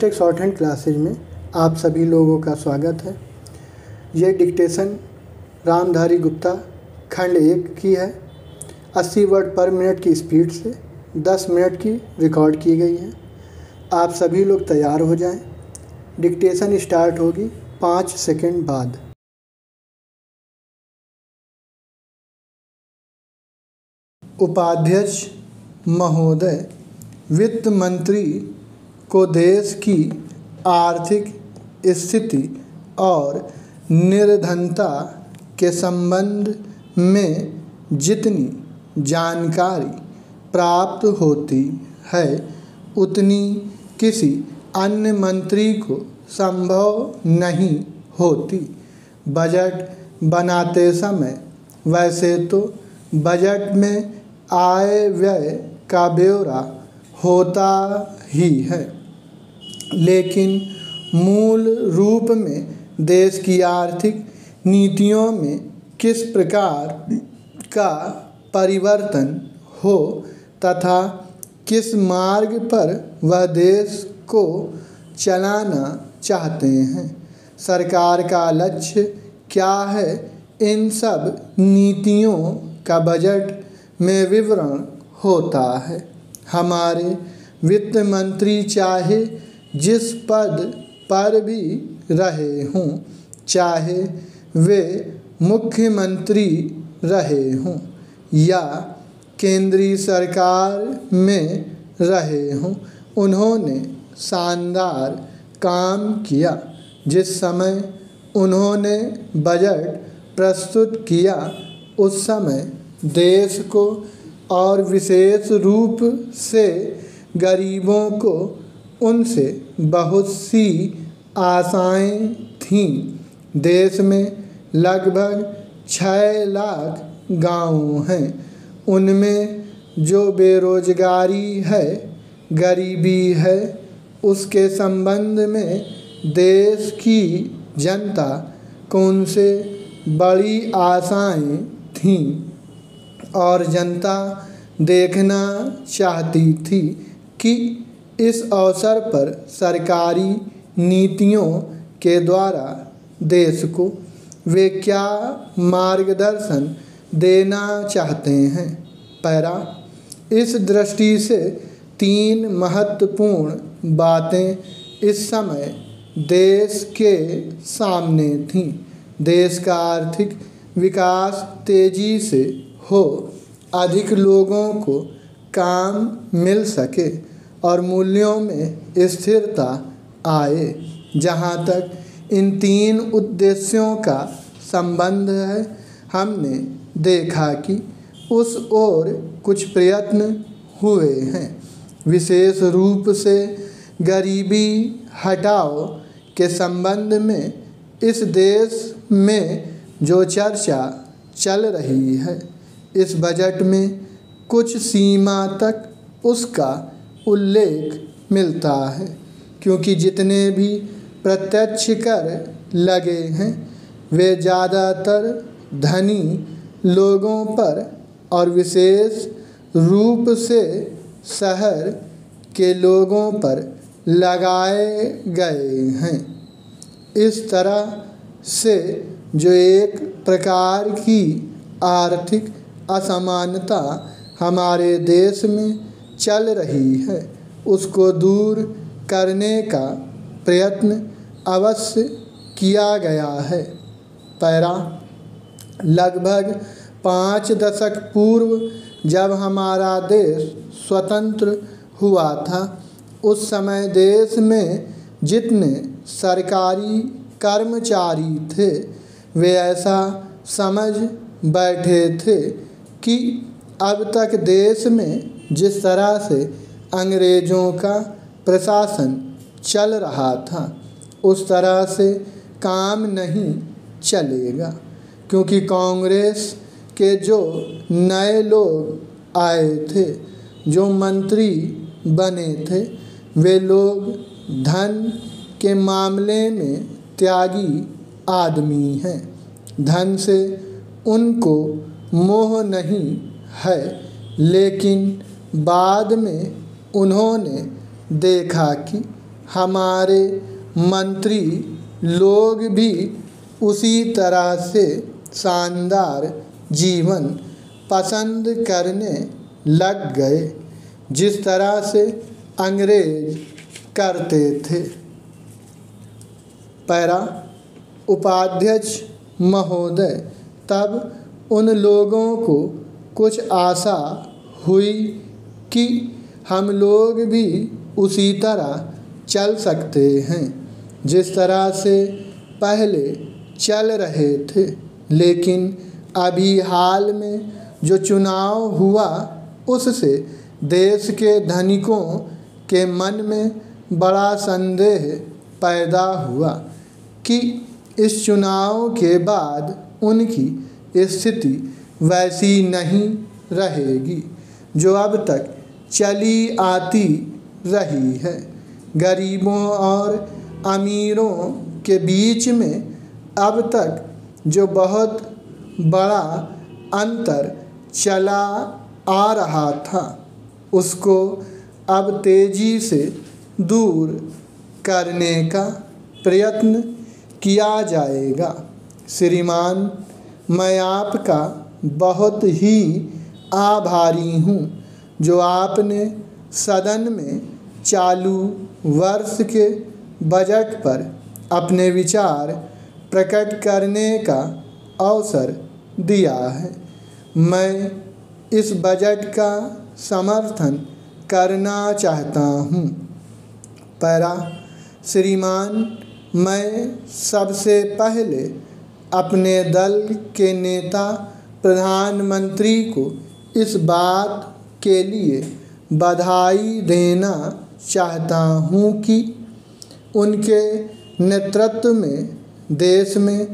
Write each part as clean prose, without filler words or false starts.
Hashtag short hand classes में आप सभी लोगों का स्वागत है। ये डिक्टेशन रामधारी गुप्ता खंड 1 की है। 80 वर्ड पर मिनट की स्पीड से 10 मिनट की रिकॉर्ड की गई है। आप सभी लोग तैयार हो जाएं। डिक्टेशन स्टार्ट होगी 5 सेकंड बाद। उपाध्यक्ष महोदय, वित्त मंत्री को देश की आर्थिक स्थिति और निर्धनता के संबंध में जितनी जानकारी प्राप्त होती है उतनी किसी अन्य मंत्री को संभव नहीं होती। बजट बनाते समय वैसे तो बजट में आय व्यय का ब्यौरा होता ही है, लेकिन मूल रूप में देश की आर्थिक नीतियों में किस प्रकार का परिवर्तन हो तथा किस मार्ग पर वह देश को चलाना चाहते हैं, सरकार का लक्ष्य क्या है, इन सब नीतियों का बजट में विवरण होता है। हमारे वित्त मंत्री चाहे जिस पद पर भी रहे हों, चाहे वे मुख्यमंत्री रहे हों या केंद्रीय सरकार में रहे हों, उन्होंने शानदार काम किया। जिस समय उन्होंने बजट प्रस्तुत किया उस समय देश को और विशेष रूप से गरीबों को उनसे बहुत सी आशाएं थीं। देश में लगभग 6 लाख गांव हैं। उनमें जो बेरोजगारी है, गरीबी है, उसके संबंध में देश की जनता को उनसे बड़ी आशाएं थीं और जनता देखना चाहती थी कि इस अवसर पर सरकारी नीतियों के द्वारा देश को वे क्या मार्गदर्शन देना चाहते हैं। पैरा, इस दृष्टि से 3 महत्वपूर्ण बातें इस समय देश के सामने थीं। देश का आर्थिक विकास तेजी से हो, अधिक लोगों को काम मिल सके और मूल्यों में स्थिरता आए। जहाँ तक इन 3 उद्देश्यों का संबंध है, हमने देखा कि उस ओर कुछ प्रयत्न हुए हैं। विशेष रूप से गरीबी हटाओ के संबंध में इस देश में जो चर्चा चल रही है, इस बजट में कुछ सीमा तक उसका उल्लेख मिलता है, क्योंकि जितने भी प्रत्यक्ष कर लगे हैं वे ज़्यादातर धनी लोगों पर और विशेष रूप से शहर के लोगों पर लगाए गए हैं। इस तरह से जो एक प्रकार की आर्थिक असमानता हमारे देश में चल रही है, उसको दूर करने का प्रयत्न अवश्य किया गया है। पैरा, लगभग 5 दशक पूर्व जब हमारा देश स्वतंत्र हुआ था, उस समय देश में जितने सरकारी कर्मचारी थे वे ऐसा समझ बैठे थे कि अब तक देश में जिस तरह से अंग्रेज़ों का प्रशासन चल रहा था उस तरह से काम नहीं चलेगा, क्योंकि कांग्रेस के जो नए लोग आए थे, जो मंत्री बने थे, वे लोग धन के मामले में त्यागी आदमी हैं। धन से उनको मोह नहीं है, लेकिन बाद में उन्होंने देखा कि हमारे मंत्री लोग भी उसी तरह से शानदार जीवन पसंद करने लग गए जिस तरह से अंग्रेज करते थे। पैरा उपाध्यक्ष महोदय, तब उन लोगों को कुछ आशा हुई कि हम लोग भी उसी तरह चल सकते हैं जिस तरह से पहले चल रहे थे। लेकिन अभी हाल में जो चुनाव हुआ उससे देश के धनिकों के मन में बड़ा संदेह पैदा हुआ कि इस चुनाव के बाद उनकी स्थिति वैसी नहीं रहेगी जो अब तक चली आती रही है। गरीबों और अमीरों के बीच में अब तक जो बहुत बड़ा अंतर चला आ रहा था उसको अब तेजी से दूर करने का प्रयत्न किया जाएगा। श्रीमान, मैं आपका बहुत ही आभारी हूँ जो आपने सदन में चालू वर्ष के बजट पर अपने विचार प्रकट करने का अवसर दिया है। मैं इस बजट का समर्थन करना चाहता हूँ। पैरा, श्रीमान, मैं सबसे पहले अपने दल के नेता प्रधानमंत्री को इस बात के लिए बधाई देना चाहता हूँ कि उनके नेतृत्व में देश में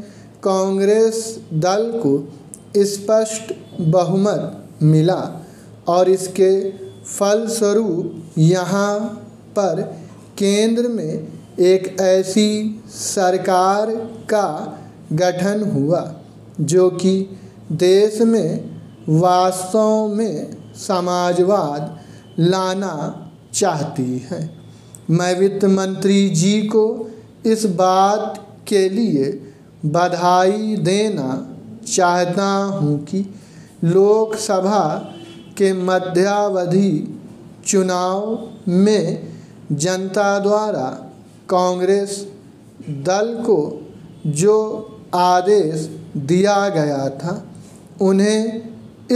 कांग्रेस दल को स्पष्ट बहुमत मिला और इसके फलस्वरूप यहाँ पर केंद्र में एक ऐसी सरकार का गठन हुआ जो कि देश में वास्तव में समाजवाद लाना चाहती है। मैं वित्त मंत्री जी को इस बात के लिए बधाई देना चाहता हूँ कि लोकसभा के मध्यावधि चुनाव में जनता द्वारा कांग्रेस दल को जो आदेश दिया गया था उन्हें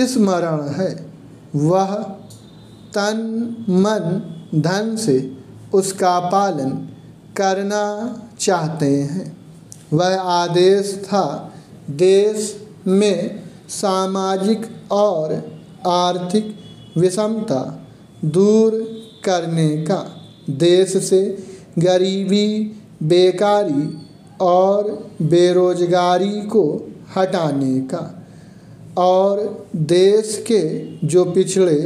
स्मरण है। वह तन मन धन से उसका पालन करना चाहते हैं। वह आदेश था देश में सामाजिक और आर्थिक विषमता दूर करने का, देश से गरीबी, बेकारी और बेरोजगारी को हटाने का और देश के जो पिछड़े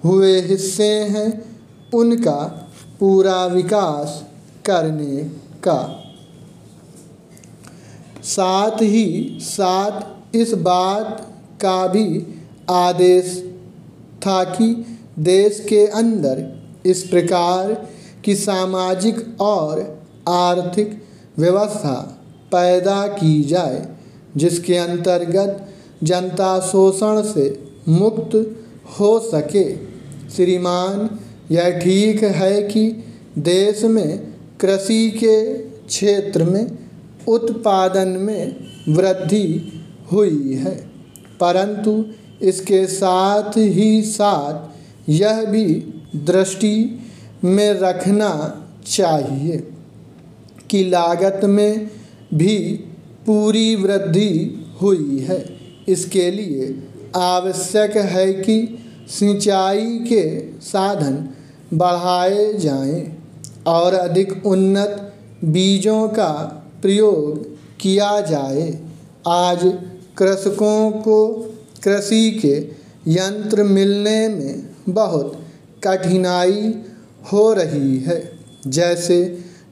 हुए हिस्से हैं उनका पूरा विकास करने का। साथ ही साथ इस बात का भी आदेश था कि देश के अंदर इस प्रकार की सामाजिक और आर्थिक व्यवस्था पैदा की जाए जिसके अंतर्गत जनता शोषण से मुक्त हो सके। श्रीमान, यह ठीक है कि देश में कृषि के क्षेत्र में उत्पादन में वृद्धि हुई है, परंतु इसके साथ ही साथ यह भी दृष्टि में रखना चाहिए कि लागत में भी पूरी वृद्धि हुई है। इसके लिए आवश्यक है कि सिंचाई के साधन बढ़ाए जाएं और अधिक उन्नत बीजों का प्रयोग किया जाए। आज कृषकों को कृषि के यंत्र मिलने में बहुत कठिनाई हो रही है। जैसे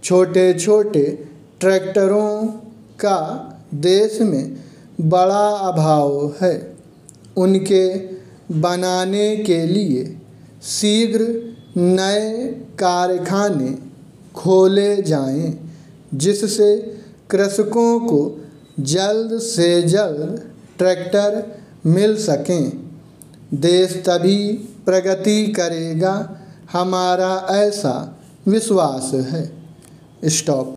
छोटे छोटे ट्रैक्टरों का देश में बड़ा अभाव है। उनके बनाने के लिए शीघ्र नए कारखाने खोले जाएं, जिससे कृषकों को जल्द से जल्द ट्रैक्टर मिल सकें। देश तभी प्रगति करेगा, हमारा ऐसा विश्वास है। स्टॉप।